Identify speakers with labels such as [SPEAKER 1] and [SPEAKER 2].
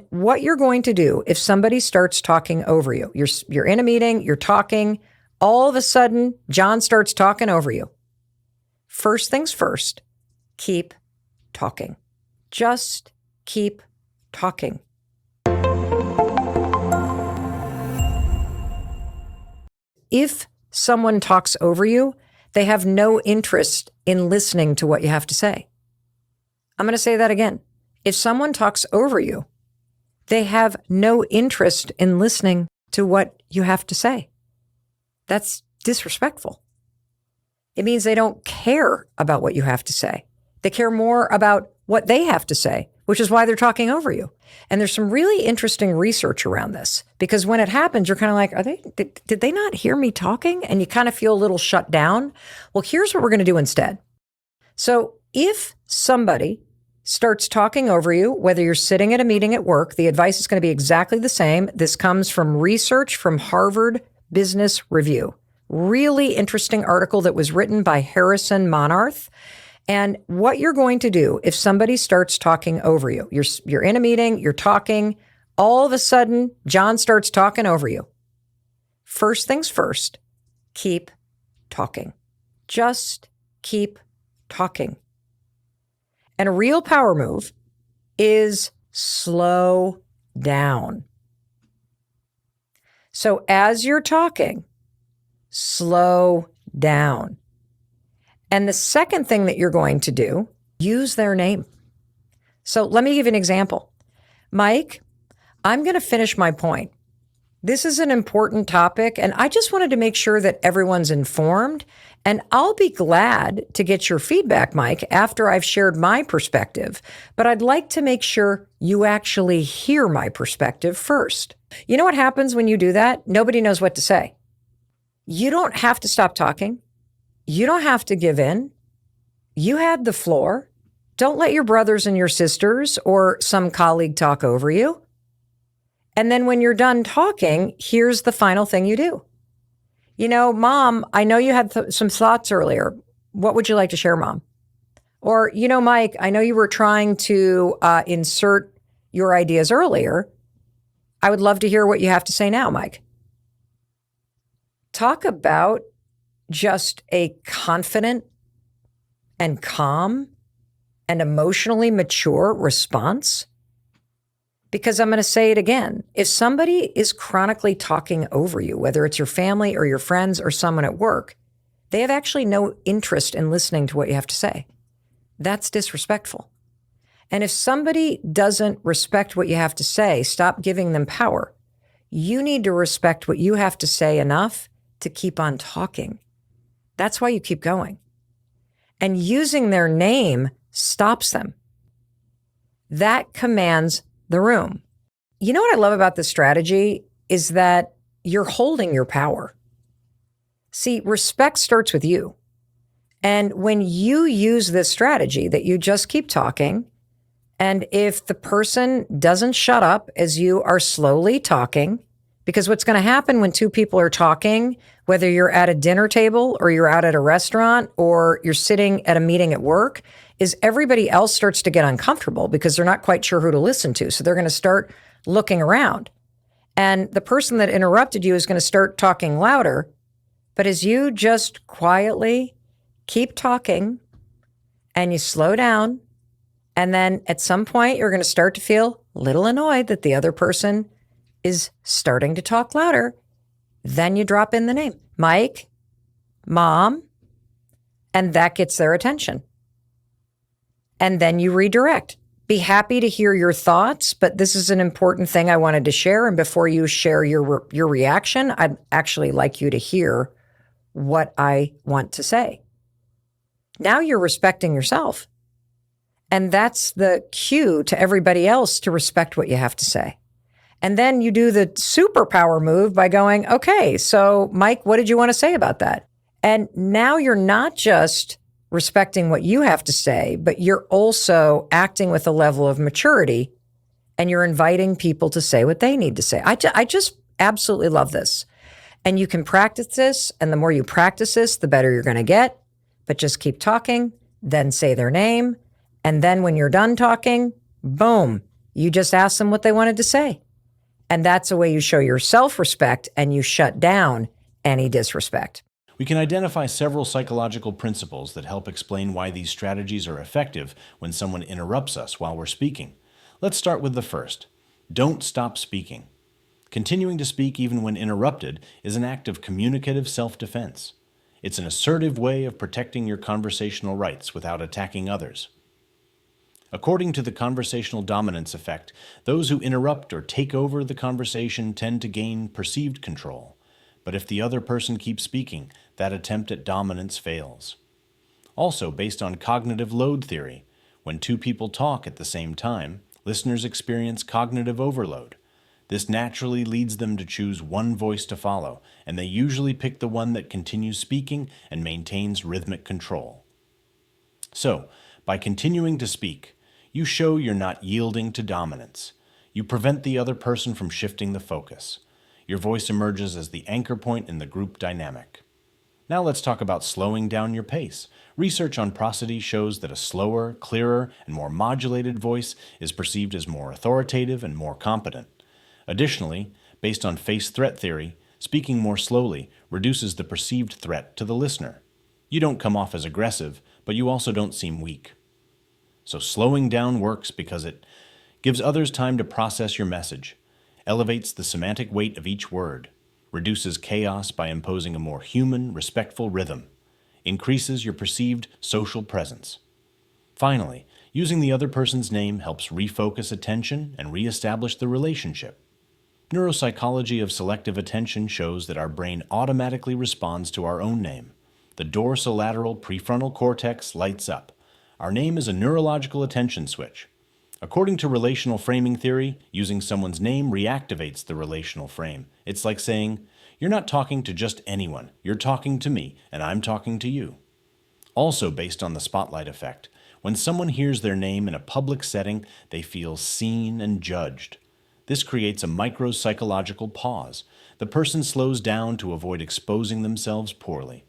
[SPEAKER 1] What you're going to do if somebody starts talking over you, you're in a meeting, you're talking, all of a sudden, John starts talking over you. First things first, keep talking. Just keep talking. If someone talks over you, they have no interest in listening to what you have to say. I'm going to say that again. If someone talks over you, they have no interest in listening to what you have to say. That's disrespectful. It means they don't care about what you have to say. They care more about what they have to say, which is why they're talking over you. And there's some really interesting research around this, because when it happens, you're kind of like, did they not hear me talking? And you kind of feel a little shut down. Well, here's what we're going to do instead. So if somebody starts talking over you, whether you're sitting at a meeting at work, the advice is going to be exactly the same. This comes from research from Harvard Business Review. Really interesting article that was written by Harrison Monarth. And what you're going to do if somebody starts talking over you, you're in a meeting, you're talking, all of a sudden, John starts talking over you. First things first, keep talking. Just keep talking. And a real power move is slow down. So as you're talking, slow down. And the second thing that you're going to do, use their name. So let me give you an example. Mike, I'm going to finish my point. This is an important topic, and I just wanted to make sure that everyone's informed. And I'll be glad to get your feedback, Mike, after I've shared my perspective. But I'd like to make sure you actually hear my perspective first. You know what happens when you do that? Nobody knows what to say. You don't have to stop talking. You don't have to give in. You had the floor. Don't let your brothers and your sisters or some colleague talk over you. And then when you're done talking, here's the final thing you do. You know, Mom, I know you had some thoughts earlier. What would you like to share, Mom? Or, you know, Mike, I know you were trying to insert your ideas earlier. I would love to hear what you have to say now, Mike. Talk about just a confident and calm and emotionally mature response. Because I'm going to say it again. If somebody is chronically talking over you, whether it's your family or your friends or someone at work, they have actually no interest in listening to what you have to say. That's disrespectful. And if somebody doesn't respect what you have to say, stop giving them power. You need to respect what you have to say enough to keep on talking. That's why you keep going. And using their name stops them. That commands the room. You know what I love about this strategy is that you're holding your power. See, respect starts with you. And when you use this strategy that you just keep talking, and if the person doesn't shut up as you are slowly talking, because what's going to happen when two people are talking, whether you're at a dinner table or you're out at a restaurant or you're sitting at a meeting at work, is everybody else starts to get uncomfortable because they're not quite sure who to listen to. So they're going to start looking around. And the person that interrupted you is going to start talking louder. But as you just quietly keep talking and you slow down, and then at some point you're going to start to feel a little annoyed that the other person is starting to talk louder, then you drop in the name, Mike, Mom, and that gets their attention. And then you redirect. Be happy to hear your thoughts, but this is an important thing I wanted to share. And before you share your reaction, I'd actually like you to hear what I want to say. Now you're respecting yourself. And that's the cue to everybody else to respect what you have to say. And then you do the superpower move by going, okay, so Mike, what did you want to say about that? And now you're not just respecting what you have to say, but you're also acting with a level of maturity and you're inviting people to say what they need to say. I just absolutely love this. And you can practice this. And the more you practice this, the better you're going to get. But just keep talking, then say their name. And then when you're done talking, boom, You just asked them what they wanted to say. And that's the way you show your self-respect and you shut down any disrespect.
[SPEAKER 2] We can identify several psychological principles that help explain why these strategies are effective when someone interrupts us while we're speaking. Let's start with the first. Don't stop speaking. Continuing to speak even when interrupted is an act of communicative self-defense. It's an assertive way of protecting your conversational rights without attacking others. According to the conversational dominance effect, those who interrupt or take over the conversation tend to gain perceived control. But if the other person keeps speaking, that attempt at dominance fails. Also, based on cognitive load theory, when two people talk at the same time, listeners experience cognitive overload. This naturally leads them to choose one voice to follow, and they usually pick the one that continues speaking and maintains rhythmic control. So, by continuing to speak, you show you're not yielding to dominance. You prevent the other person from shifting the focus. Your voice emerges as the anchor point in the group dynamic. Now let's talk about slowing down your pace. Research on prosody shows that a slower, clearer, and more modulated voice is perceived as more authoritative and more competent. Additionally, based on face threat theory, speaking more slowly reduces the perceived threat to the listener. You don't come off as aggressive, but you also don't seem weak. So slowing down works because it gives others time to process your message, elevates the semantic weight of each word, reduces chaos by imposing a more human, respectful rhythm, increases your perceived social presence. Finally, using the other person's name helps refocus attention and reestablish the relationship. Neuropsychology of selective attention shows that our brain automatically responds to our own name. The dorsolateral prefrontal cortex lights up. Our name is a neurological attention switch. According to relational framing theory, using someone's name reactivates the relational frame. It's like saying, "You're not talking to just anyone. You're talking to me, and I'm talking to you." Also based on the spotlight effect, when someone hears their name in a public setting, they feel seen and judged. This creates a micro-psychological pause. The person slows down to avoid exposing themselves poorly.